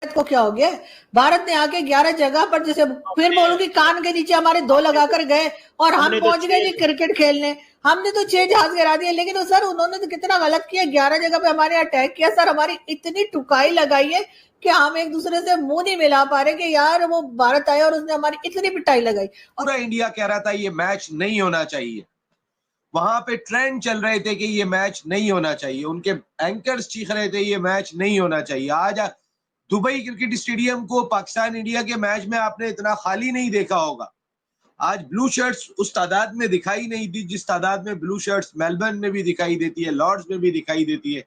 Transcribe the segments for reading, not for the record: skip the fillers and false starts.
को क्या हो गया? भारत ने आके 11 जगह पर जैसे फिर बोलूंगी कान के नीचे हमारे 2 लगाकर गए और हम पहुंच गए जी क्रिकेट खेलने। हमने तो 6 जहाज गिरा दिए, लेकिन तो सर उन्होंने तो कितना गलत किया, 11 जगह पे हमारे अटैक किया सर। हमारी इतनी टुकाई लगाई है कि हम एक दूसरे से मुंह नहीं मिला पा रहे कि यार वो भारत आया और उसने हमारी इतनी पिटाई लगाई। पूरा इंडिया कह रहा था ये मैच नहीं होना चाहिए, वहां पे ट्रेंड चल रहे थे कि ये मैच नहीं होना चाहिए, उनके एंकर्स चीख रहे थे ये मैच नहीं होना चाहिए। आज दुबई क्रिकेट स्टेडियम को पाकिस्तान इंडिया के मैच में आपने इतना खाली नहीं देखा होगा। आज ब्लू शर्ट्स उस तादाद में दिखाई नहीं दी जिस तादाद में ब्लू शर्ट्स मेलबर्न में भी दिखाई देती है, लॉर्ड्स में भी दिखाई देती है,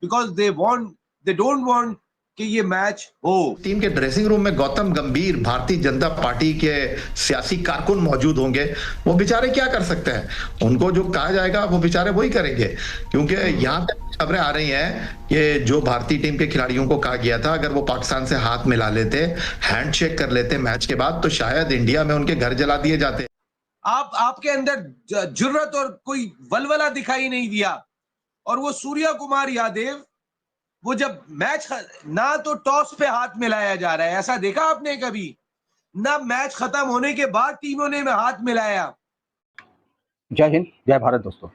बिकॉज दे डोंट वांट कि ये मैच हो। टीम के ड्रेसिंग रूम में गौतम गंभीर भारतीय जनता पार्टी के सियासी कारकुन मौजूद होंगे। वो बेचारे क्या कर सकते हैं? उनको जो कहा जाएगा वो बेचारे वही करेंगे, क्योंकि यहाँ तक खबरें आ रही हैं कि जो भारतीय टीम के खिलाड़ियों को कहा गया था अगर वो पाकिस्तान से हाथ मिला लेते, हैंडशेक कर लेते मैच के बाद, तो शायद इंडिया में उनके घर जला दिए जाते। आपके अंदर जुर्रत और कोई वलवला दिखाई नहीं दिया। और वो सूर्या कुमार यादव, वो जब मैच ना तो टॉस पे हाथ मिलाया जा रहा है, ऐसा देखा आपने कभी? ना मैच खत्म होने के बाद टीमों ने हाथ मिलाया। जय हिंद, जय भारत दोस्तों।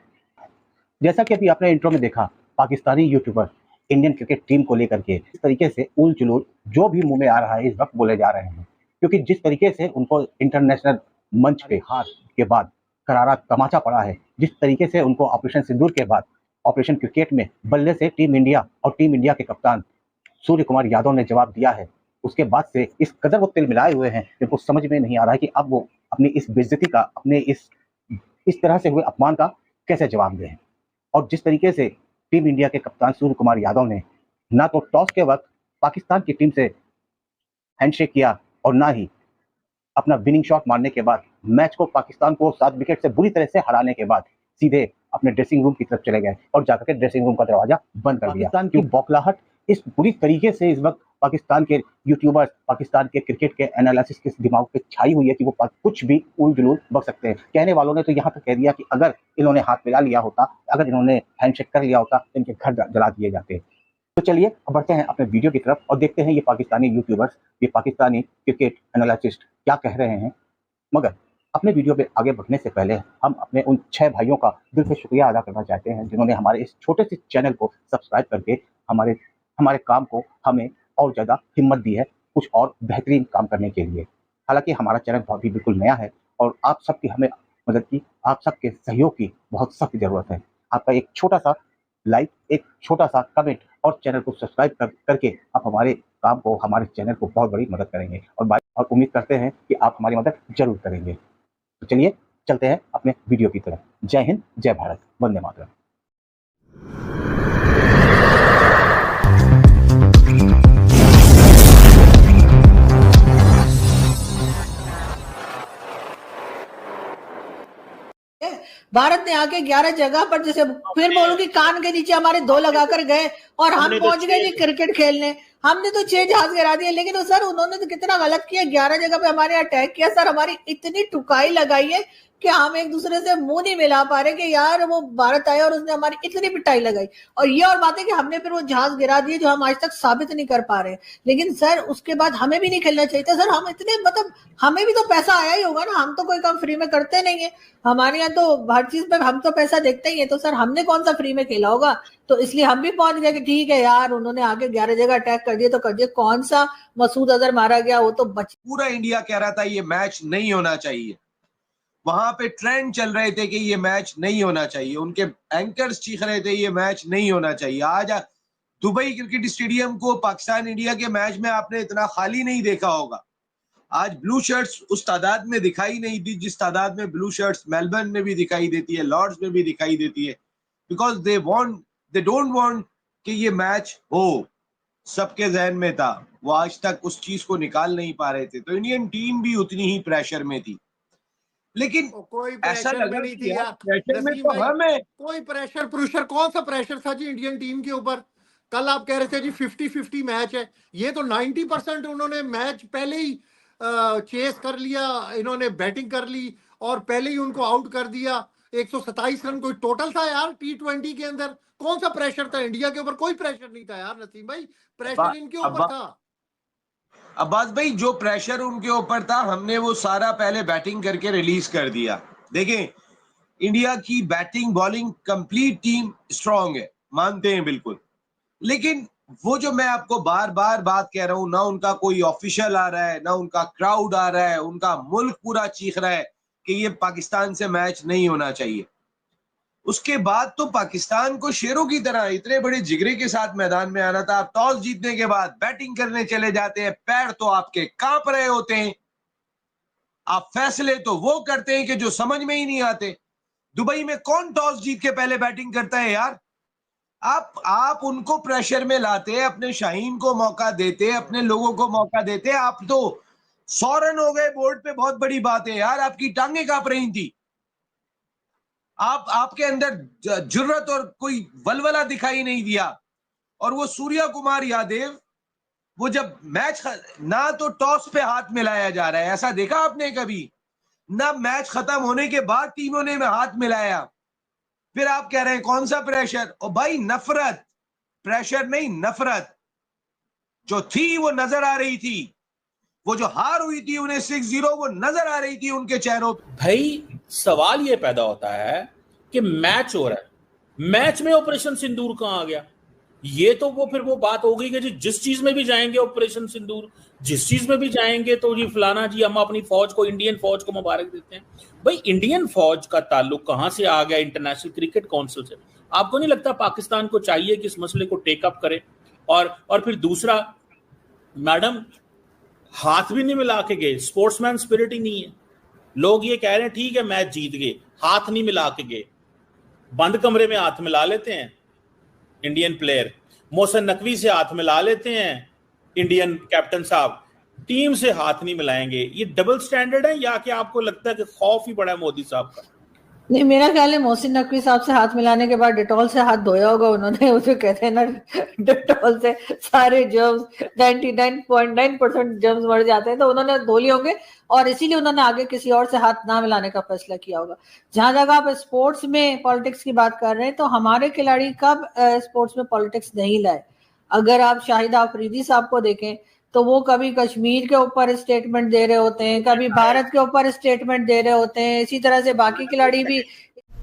जैसा कि अभी आपने इंट्रो में देखा, Pakistani YouTuber Indian cricket team को लेकर के इस तरीके से उल जुलूल जो भी मुंह में आ रहा है इस वक्त बोले जा रहे हैं, क्योंकि जिस तरीके से उनको इंटरनेशनल मंच पे हार के बाद करारा तमाचा पड़ा है, जिस तरीके से उनको ऑपरेशन सिंदूर के बाद ऑपरेशन क्रिकेट में बल्ले से टीम इंडिया और टीम इंडिया के कप्तान सूर्य कुमार यादव ने जवाब दिया है, उसके बाद से इस कदर वो तिल मिलाए हुए हैं कि उनको समझ में नहीं आ रहा है कि अब वो अपनी इस बेइज्जती का, अपने इस तरह से हुए अपमान का कैसे जवाब दें। और जिस तरीके से टीम इंडिया के कप्तान सूर्य कुमार यादव ने ना तो टॉस के वक्त पाकिस्तान की टीम से हैंडशेक किया और ना ही अपना विनिंग शॉट मारने के बाद मैच को पाकिस्तान को 7 विकेट से बुरी तरह से हराने के बाद सीधे अपने ड्रेसिंग रूम की तरफ चले गए और जाकर के ड्रेसिंग रूम का दरवाजा बंद कर दिया। पाकिस्तान की बौखलाहट इस बुरी तरीके से इस वक्त पाकिस्तान के यूट्यूबर्स, पाकिस्तान के क्रिकेट के एनालिसिस के दिमाग पे छाई हुई है कि वो कुछ भी उल जुलूल बक सकते हैं। कहने वालों ने तो यहाँ तक कह दिया कि अगर इन्होंने हाथ मिला लिया होता, अगर इन्होंने हैंडशेक कर लिया होता तो इनके घर जला दिए जाते। तो चलिए अब बढ़ते हैं अपने वीडियो की तरफ और देखते हैं ये पाकिस्तानी यूट्यूबर्स, ये पाकिस्तानी क्रिकेट एनालिस्ट क्या कह रहे हैं। मगर अपने वीडियो पे आगे बढ़ने से पहले हम अपने उन 6 भाइयों का दिल से शुक्रिया अदा करना चाहते हैं जिन्होंने हमारे इस छोटे से चैनल को सब्सक्राइब करके हमारे काम को हमें और ज़्यादा हिम्मत दी है कुछ और बेहतरीन काम करने के लिए। हालांकि हमारा चैनल बहुत ही बिल्कुल नया है और आप सबकी हमें मदद की, आप सबके सहयोग की बहुत सख्त ज़रूरत है। आपका एक छोटा सा लाइक, एक छोटा सा कमेंट और चैनल को सब्सक्राइब करके आप हमारे काम को, हमारे चैनल को बहुत बड़ी मदद करेंगे और उम्मीद करते हैं कि आप हमारी मदद जरूर करेंगे। तो चलिए चलते हैं अपने वीडियो की तरफ। जय हिंद, जय भारत, वंदे मातरम। भारत ने आके 11 जगह पर जैसे फिर बोलूंगी कान के नीचे हमारे 2 लगाकर गए और हम पहुंच गए जी क्रिकेट खेलने। हमने तो 6 जहाज गिरा दिए, लेकिन तो सर उन्होंने तो कितना गलत किया, 11 जगह पे हमारे अटैक किया सर। हमारी इतनी टुकाई लगाई है कि हम एक दूसरे से मुंह नहीं मिला पा रहे कि यार वो भारत आया और उसने हमारी इतनी पिटाई लगाई। और ये और बात है कि हमने फिर वो जहाज गिरा दिए जो हम आज तक साबित नहीं कर पा रहे। लेकिन सर उसके बाद हमें भी नहीं खेलना चाहिए था सर। हम इतने मतलब हमें भी तो पैसा आया ही होगा ना, हम तो कोई काम फ्री में करते नहीं है। हमारे यहाँ तो हर चीज पे हम तो पैसा देखते ही है, तो सर हमने कौन सा फ्री में खेला होगा। तो इसलिए हम भी पहुंच गए कि ठीक है यार, उन्होंने आगे 11 जगह अटैक कर दिए तो कर दिए, कौन सा मसूद अजहर मारा गया वो तो बच। पूरा इंडिया कह रहा था ये मैच नहीं होना चाहिए, वहां पे ट्रेंड चल रहे थे कि ये मैच नहीं होना चाहिए, उनके एंकर्स चीख रहे थे ये मैच नहीं होना चाहिए। आज दुबई क्रिकेट स्टेडियम को पाकिस्तान इंडिया के मैच में आपने इतना खाली नहीं देखा होगा। आज ब्लू शर्ट्स उस तादाद में दिखाई नहीं दी जिस तादाद में ब्लू शर्ट्स मेलबर्न में भी दिखाई देती है, लॉर्ड्स में भी दिखाई देती है, बिकॉज दे डोंट वांट कि ये मैच हो। सबके जहन में था, वो आज तक उस चीज को निकाल नहीं पा रहे थे। तो इंडियन टीम भी उतनी ही प्रेशर में थी, लेकिन कोई ऐसा प्रेशर लगा में नहीं कि थी यार यार प्रेशर में नसीम तो भाई, हमें कोई प्रेशर कौन सा प्रेशर था जी इंडियन टीम के ऊपर। कल आप कह रहे थे जी 50-50 मैच है, ये तो 90% उन्होंने मैच पहले ही चेस कर लिया, इन्होंने बैटिंग कर ली और पहले ही उनको आउट कर दिया। 127 रन कोई टोटल था यार T20 के अंदर। कौन सा प्रेशर था इंडिया के ऊपर? कोई प्रेशर नहीं था यार नसीम भाई, प्रेशर इनके ऊपर था। अब्बास भाई, जो प्रेशर उनके ऊपर था हमने वो सारा पहले बैटिंग करके रिलीज कर दिया। देखें, इंडिया की batting bowling complete team strong है, मानते हैं बिल्कुल, लेकिन वो जो मैं आपको बार बार बात कह रहा हूं, ना उनका कोई ऑफिशियल आ रहा है, ना उनका क्राउड आ रहा है, उनका मुल्क पूरा चीख रहा है कि ये पाकिस्तान से मैच नहीं होना चाहिए। उसके बाद तो पाकिस्तान को शेरों की तरह इतने बड़े जिगरे के साथ मैदान में आना था। आप टॉस जीतने के बाद बैटिंग करने चले जाते हैं, पैर तो आपके कांप रहे होते हैं, आप फैसले तो वो करते हैं कि जो समझ में ही नहीं आते। दुबई में कौन टॉस जीत के पहले बैटिंग करता है यार? आप उनको प्रेशर में लाते, अपने शाहीन को मौका देते, अपने लोगों को मौका देते। आप तो 100 रन हो गए बोर्ड पे, बहुत बड़ी बात है यार, आपकी टांगें कांप रही थी। आपके अंदर जुर्रत और कोई वलवला दिखाई नहीं दिया। और वो सूर्या कुमार यादव, वो जब मैच ना तो टॉस पे हाथ मिलाया जा रहा है, ऐसा देखा आपने कभी? ना मैच खत्म होने के बाद टीमों ने हाथ मिलाया, फिर आप कह रहे हैं कौन सा प्रेशर? ओ भाई, नफरत, प्रेशर नहीं, नफरत जो थी वो नजर आ रही थी। वो जो हार हुई थी उन्हें 6-0, वो नजर आ रही थी उनके चेहरों पे। भाई सवाल ये पैदा होता है कि मैच हो रहा है, मैच में ऑपरेशन सिंदूर कहां आ गया? ये तो वो फिर वो बात हो गई कि जी जिस चीज में भी जाएंगे ऑपरेशन सिंदूर, जिस चीज में भी जाएंगे तो जी फलाना जी हम अपनी फौज को, इंडियन फौज को मुबारक देते हैं। भाई इंडियन फौज का ताल्लुक कहां से आ गया इंटरनेशनल क्रिकेट काउंसिल से? आपको नहीं लगता पाकिस्तान को चाहिए कि इस मसले को टेकअप करे? और फिर दूसरा, मैडम हाथ भी नहीं मिला के गए, स्पोर्ट्समैन स्पिरिट ही नहीं है। लोग ये कह रहे हैं ठीक है मैच जीत गए, हाथ नहीं मिला के गए, बंद कमरे में हाथ मिला लेते हैं इंडियन प्लेयर, मोहसिन नकवी से हाथ मिला लेते हैं इंडियन कैप्टन साहब, टीम से हाथ नहीं मिलाएंगे। ये डबल स्टैंडर्ड है या कि आपको लगता है कि खौफ ही बड़ा है मोदी साहब का? नहीं, मेरा ख्याल है मोहसिन नकवी साहब से हाथ मिलाने के बाद डिटॉल से हाथ धोया होगा उन्होंने। उसे कहते हैं ना, डिटॉल से सारे जर्म्स 99.9% जर्म्स मर जाते हैं, तो उन्होंने धो लिए होंगे और इसीलिए उन्होंने आगे किसी और से हाथ ना मिलाने का फैसला किया होगा। जहां जगह आप स्पोर्ट्स में पॉलिटिक्स की बात कर रहे हैं, तो हमारे खिलाड़ी कब स्पोर्ट्स में पॉलिटिक्स नहीं लाए? अगर आप शाहिद आफरीदी साहब को देखें तो वो कभी कश्मीर के ऊपर स्टेटमेंट दे रहे होते हैं, कभी भारत के ऊपर स्टेटमेंट दे रहे होते हैं। इसी तरह से बाकी खिलाड़ी भी।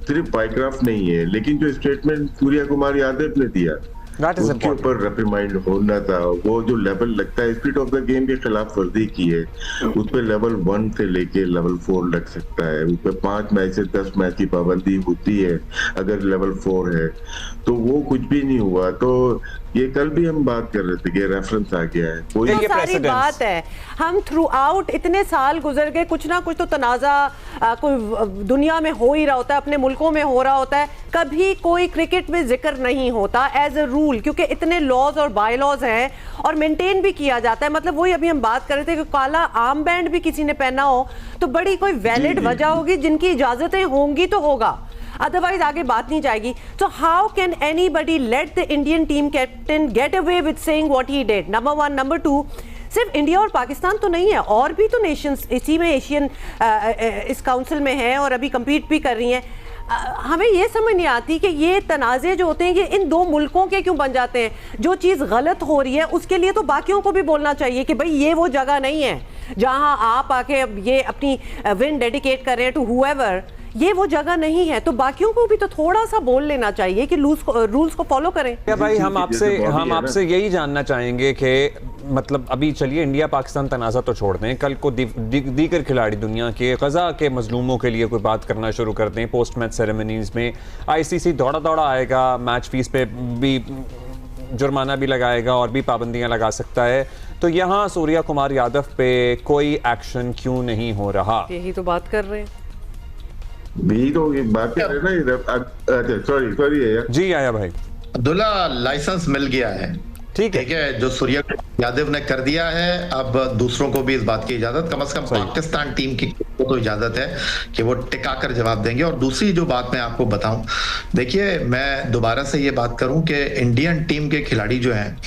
सिर्फ बायोग्राफ नहीं है, लेकिन जो स्टेटमेंट सूर्या कुमार यादव ने दिया उसके ऊपर रेप्रिमाइंड होना था। वो जो लेवल लगता है स्पिरिट ऑफ द गेम के खिलाफ वर्जी की है, उस पर लेवल 1 से लेके लेवल 4 लग सकता है। उस पर 5 मैच से 10 मैच की पाबंदी होती है अगर लेवल 4 है, तो वो कुछ भी नहीं हुआ। तो ये कल भी हम बात कर रहे थे कि रेफरेंस आ गया है, कोई तो सारी बात है। हम थ्रू आउट इतने साल गुजर गए, कुछ ना कुछ तो तनाजा कोई दुनिया में हो ही रहा होता है, अपने मुल्कों में हो रहा होता है, कभी कोई क्रिकेट में जिक्र नहीं होता एज अ रूल, क्योंकि इतने लॉज और बाय लॉज हैं और मेंटेन भी किया जाता है। मतलब वही अभी हम बात कर रहे थे कि काला आर्म बैंड भी किसी ने पहना हो तो बड़ी कोई वैलिड वजह होगी, जिनकी इजाजतें होंगी तो होगा, अदरवाइज आगे बात नहीं जाएगी। So how can anybody let the Indian team captain get away with saying what he did? Number 1, number 2, सिर्फ इंडिया और पाकिस्तान तो नहीं है, और भी तो नेशंस इसी में एशियन इस काउंसिल में हैं और अभी compete भी कर रही हैं। हमें ये समझ नहीं आती कि ये तनाज़े जो होते हैं ये इन दो मुल्कों के क्यों बन जाते हैं। जो चीज़ गलत हो रही है उसके लिए तो बाकियों को भी बोलना चाहिए कि भाई ये वो जगह नहीं है जहां आप आके अब ये अपनी विन डेडिकेट कर रहे हैं टू हुएवर, ये वो जगह नहीं है। तो बाकियों को भी तो थोड़ा सा बोल लेना चाहिए कि रूल्स को फॉलो करें। क्या भाई, हम आपसे यही जानना चाहेंगे कि मतलब अभी चलिए इंडिया पाकिस्तान तनाज़ा तो छोड़ते हैं, कल को दीगर खिलाड़ी दुनिया के गजा के मजलूमों के लिए कोई बात करना शुरू करते हैं, पोस्ट मैच सेरेमनीज में आईसीसी दौड़ा आएगा, मैच फीस पे भी जुर्माना भी लगाएगा और भी पाबंदियां लगा सकता है, तो यहाँ सूर्या कुमार यादव पे कोई एक्शन क्यों नहीं हो रहा? यही तो बात कर रहे हैं, भी तो ये बात कर रहे ना। सॉरी जी आया भाई, अब्दुल्ला लाइसेंस मिल गया है, ठीक है, जो सूर्या यादव ने कर दिया है, अब दूसरों को भी इस बात की इजाजत, कम से कम पाकिस्तान टीम की तो इजाजत है कि वो टिकाकर जवाब देंगे। और दूसरी जो बात मैं आपको बताऊं, देखिए मैं दोबारा से ये बात करूं कि इंडियन टीम के खिलाड़ी जो हैं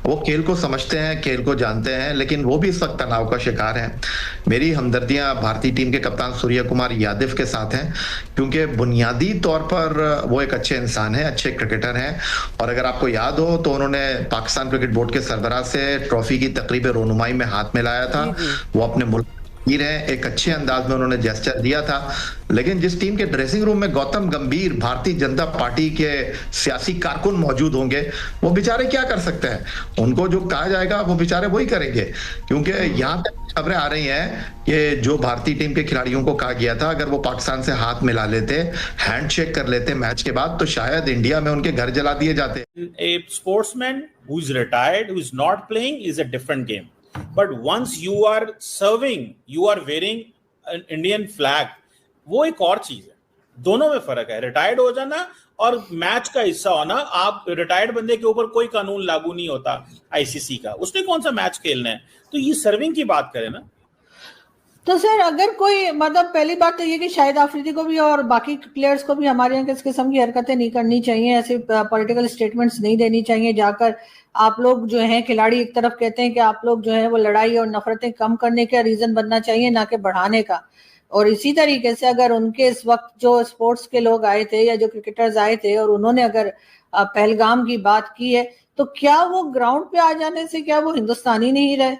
वो खेल को समझते हैं, खेल को जानते हैं, लेकिन वो भी इस वक्त तनाव का शिकार हैं। मेरी हमदर्दियां भारतीय टीम के कप्तान सूर्य कुमार यादव के साथ हैं, क्योंकि बुनियादी तौर पर वो एक अच्छे इंसान हैं, अच्छे क्रिकेटर हैं। और अगर आपको याद हो तो उन्होंने पाकिस्तान क्रिकेट बोर्ड के सरबराह से ट्रॉफी की तकरीब रोनुमाई में हाथ मिलाया था। वो अपने मुल्क एक अच्छे अंदाज में उन्होंने जेस्चर दिया था। लेकिन जिस टीम के ड्रेसिंग रूम में गौतम गंभीर भारतीय जनता पार्टी के सियासी कारकुन मौजूद होंगे, वो बेचारे क्या कर सकते हैं? उनको जो कहा जाएगा वो बेचारे वही करेंगे, क्योंकि यहाँ तक खबरें आ रही हैं कि जो भारतीय टीम के खिलाड़ियों को कहा गया था अगर वो पाकिस्तान से हाथ मिला लेते, हैंडशेक कर लेते मैच के बाद, तो शायद इंडिया में उनके घर जला दिए जाते। A sportsman who is retired, who is not playing, is a different game. But once you are serving, you are wearing an Indian flag, वो एक और चीज है। दोनों में फर्क है। रिटायर्ड हो जाना और मैच का हिस्सा होना। आप रिटायर्ड बंदे के ऊपर कोई कानून लागू नहीं होता आईसीसी का, उसने कौन सा मैच खेलना है? तो ये सर्विंग की बात करें ना, तो सर अगर कोई मतलब पहली बात तो ये कि शाहिद आफरीदी को भी और बाकी प्लेयर्स को भी हमारे यहाँ इस किस्म की हरकतें नहीं करनी चाहिए, ऐसे पॉलिटिकल स्टेटमेंट्स नहीं देनी चाहिए जाकर आप लोग जो हैं खिलाड़ी एक तरफ कहते हैं कि आप लोग जो है वो लड़ाई और नफरतें कम करने का रीजन बनना चाहिए, ना कि बढ़ाने का। और इसी तरीके से अगर उनके इस वक्त जो स्पोर्ट्स के लोग आए थे या जो क्रिकेटर्स आए थे और उन्होंने अगर पहलगाम की बात की है, तो क्या वो ग्राउंड पे आ जाने से क्या वो हिंदुस्तानी नहीं रहे?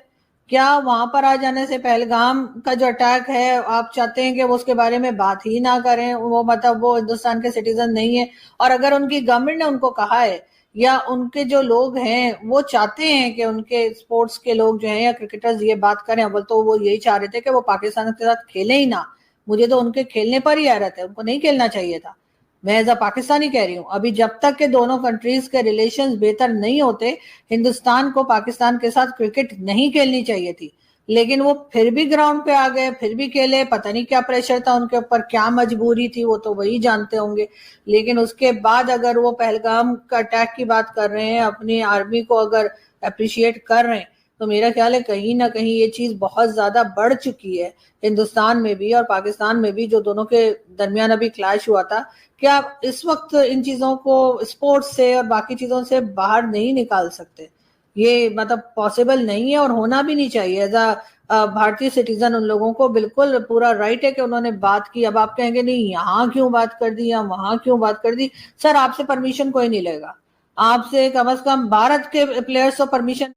क्या वहां पर आ जाने से पहलगाम का जो अटैक है आप चाहते हैं कि वो उसके बारे में बात ही ना करें? वो मतलब वो हिंदुस्तान के सिटीजन नहीं है। और अगर उनकी गवर्नमेंट ने उनको कहा है या उनके जो लोग हैं वो चाहते हैं कि उनके स्पोर्ट्स के लोग जो हैं या क्रिकेटर्स ये बात करें, अव्वल तो वो यही चाह रहे थे कि वो पाकिस्तान के साथ खेले ही ना। मुझे तो उनके खेलने पर ही हैरत है, उनको नहीं खेलना चाहिए था। मैं एज अ पाकिस्तानी कह रही हूँ, अभी जब तक के दोनों कंट्रीज के रिलेशंस बेहतर नहीं होते, हिंदुस्तान को पाकिस्तान के साथ क्रिकेट नहीं खेलनी चाहिए थी। लेकिन वो फिर भी ग्राउंड पे आ गए, फिर भी खेले। पता नहीं क्या प्रेशर था उनके ऊपर, क्या मजबूरी थी, वो तो वही जानते होंगे। लेकिन उसके बाद अगर वो पहलगाम का अटैक की बात कर रहे हैं, अपनी आर्मी को अगर अप्रिशिएट कर रहे हैं, तो मेरा ख्याल है कहीं ना कहीं ये चीज बहुत ज्यादा बढ़ चुकी है हिंदुस्तान में भी और पाकिस्तान में भी, जो दोनों के दरमियान अभी क्लैश हुआ था। क्या इस वक्त इन चीजों को स्पोर्ट्स से और बाकी चीजों से बाहर नहीं निकाल सकते? ये मतलब पॉसिबल नहीं है और होना भी नहीं चाहिए। एज अ भारतीय सिटीजन उन लोगों को बिल्कुल पूरा राइट है कि उन्होंने बात की। अब आप कहेंगे नहीं यहाँ क्यों बात कर दी या वहां क्यों बात कर दी। सर आपसे परमिशन कोई नहीं लेगा, आपसे कम से कम भारत के प्लेयर्स तो परमिशन